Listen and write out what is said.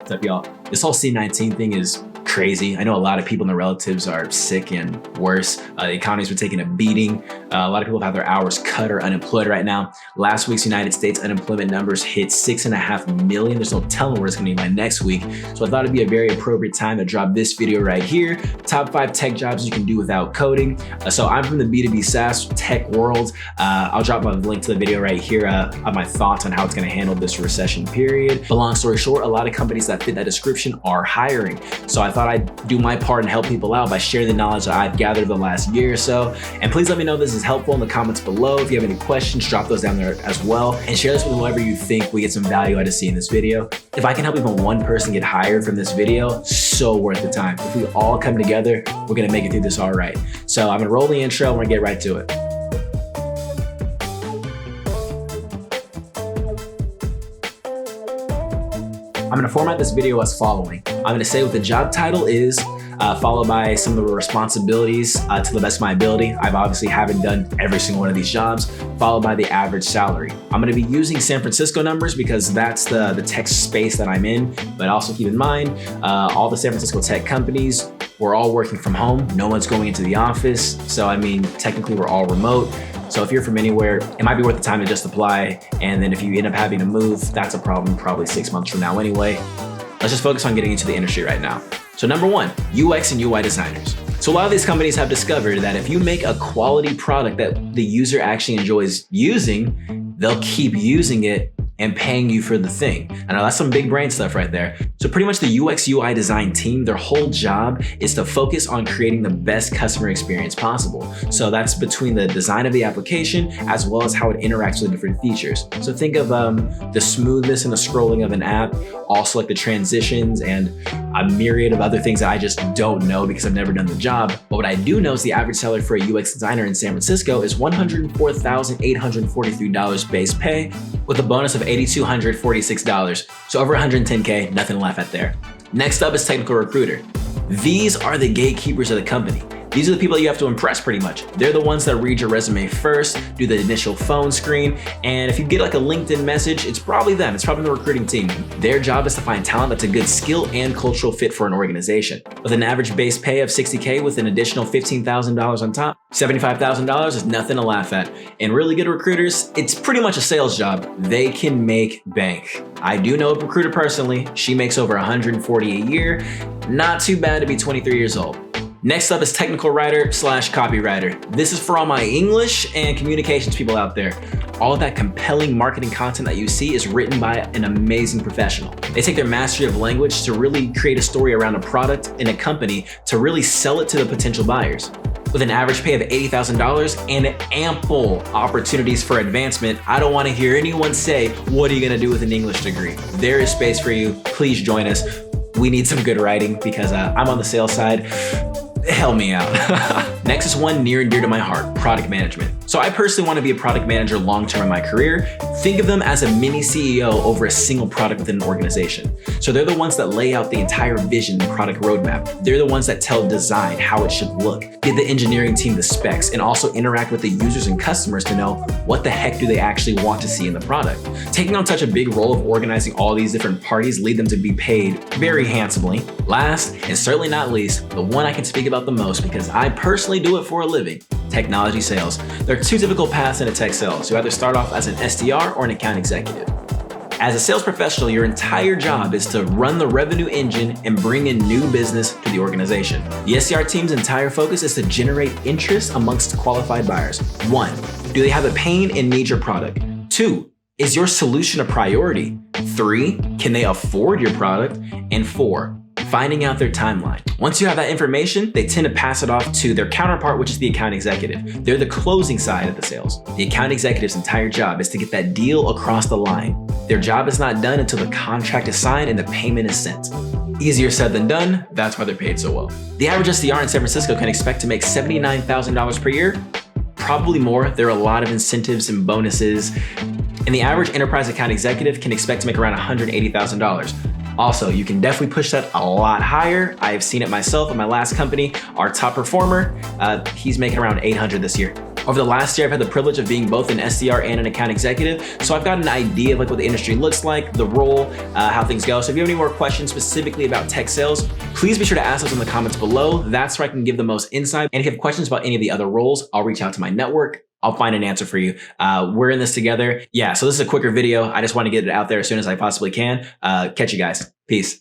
What's up, y'all? This whole C-19 thing is crazy. I know a lot of people and their relatives are sick and worse. The economy's been taking a beating. A lot of people have had their hours cut or unemployed right now. Last week's United States unemployment numbers hit 6.5 million. There's no telling where it's gonna be by next week. So I thought it'd be a very appropriate time to drop this video right here. Top 5 tech jobs you can do without coding. So I'm from the B2B SaaS tech world. I'll drop my link to the video right here of my thoughts on how it's gonna handle this recession period. But long story short, a lot of companies that fit that description are hiring. So I thought I'd do my part and help people out by sharing the knowledge that I've gathered the last year or so. And please let me know if this is helpful in the comments below. If you have any questions, drop those down there as well. And share this with whoever you think we get some value out of seeing this video. If I can help even one person get hired from this video, so worth the time. If we all come together, we're gonna make it through this all right. So I'm gonna roll the intro and we're gonna get right to it. I'm gonna format this video as following. I'm gonna say what the job title is, followed by some of the responsibilities to the best of my ability. I've obviously haven't done every single one of these jobs, followed by the average salary. I'm gonna be using San Francisco numbers because that's the tech space that I'm in, but also keep in mind, all the San Francisco tech companies, we're all working from home. No one's going into the office. So I mean, technically we're all remote. So if you're from anywhere, it might be worth the time to just apply. And then if you end up having to move, that's a problem probably 6 months from now anyway. Let's just focus on getting into the industry right now. So number 1, UX and UI designers. So a lot of these companies have discovered that if you make a quality product that the user actually enjoys using, they'll keep using it and paying you for the thing. I know that's some big brain stuff right there. So pretty much the UX UI design team, their whole job is to focus on creating the best customer experience possible. So that's between the design of the application as well as how it interacts with different features. So think of the smoothness and the scrolling of an app, also like the transitions and a myriad of other things that I just don't know because I've never done the job. But what I do know is the average salary for a UX designer in San Francisco is $104,843 base pay with a bonus of $8,246. So over 110K, nothing to laugh at there. Next up is technical recruiter. These are the gatekeepers of the company. These are the people you have to impress pretty much. They're the ones that read your resume first, do the initial phone screen, and if you get like a LinkedIn message, it's probably them, it's probably the recruiting team. Their job is to find talent that's a good skill and cultural fit for an organization. With an average base pay of $60K with an additional $15,000 on top, $75,000 is nothing to laugh at. And really good recruiters, it's pretty much a sales job. They can make bank. I do know a recruiter personally, she makes over $140 a year. Not too bad to be 23 years old. Next up is technical writer / copywriter. This is for all my English and communications people out there. All of that compelling marketing content that you see is written by an amazing professional. They take their mastery of language to really create a story around a product in a company to really sell it to the potential buyers. With an average pay of $80,000 and ample opportunities for advancement, I don't want to hear anyone say, what are you going to do with an English degree? There is space for you. Please join us. We need some good writing because I'm on the sales side. Help me out. Next is one near and dear to my heart, product management. So I personally want to be a product manager long-term in my career. Think of them as a mini CEO over a single product within an organization. So they're the ones that lay out the entire vision, the product roadmap. They're the ones that tell design how it should look, give the engineering team the specs, and also interact with the users and customers to know what the heck do they actually want to see in the product. Taking on such a big role of organizing all these different parties lead them to be paid very handsomely. Last, and certainly not least, the one I can speak about the most because I personally do it for a living, technology sales. There are 2 typical paths into tech sales. You either start off as an SDR or an account executive. As a sales professional, your entire job is to run the revenue engine and bring in new business to the organization. The SDR team's entire focus is to generate interest amongst qualified buyers. 1, do they have a pain and need your product? 2, is your solution a priority? 3, can they afford your product? And 4, finding out their timeline. Once you have that information, they tend to pass it off to their counterpart, which is the account executive. They're the closing side of the sales. The account executive's entire job is to get that deal across the line. Their job is not done until the contract is signed and the payment is sent. Easier said than done, that's why they're paid so well. The average SDR in San Francisco can expect to make $79,000 per year, probably more. There are a lot of incentives and bonuses. And the average enterprise account executive can expect to make around $180,000. Also, you can definitely push that a lot higher. I've seen it myself in my last company. Our top performer, he's making around $800 this year. Over the last year, I've had the privilege of being both an SDR and an account executive, so I've got an idea of like what the industry looks like, the role, how things go. So if you have any more questions specifically about tech sales, please be sure to ask those in the comments below. That's where I can give the most insight. And if you have questions about any of the other roles, I'll reach out to my network. I'll find an answer for you. We're in this together. Yeah, so this is a quicker video. I just want to get it out there as soon as I possibly can. Catch you guys. Peace.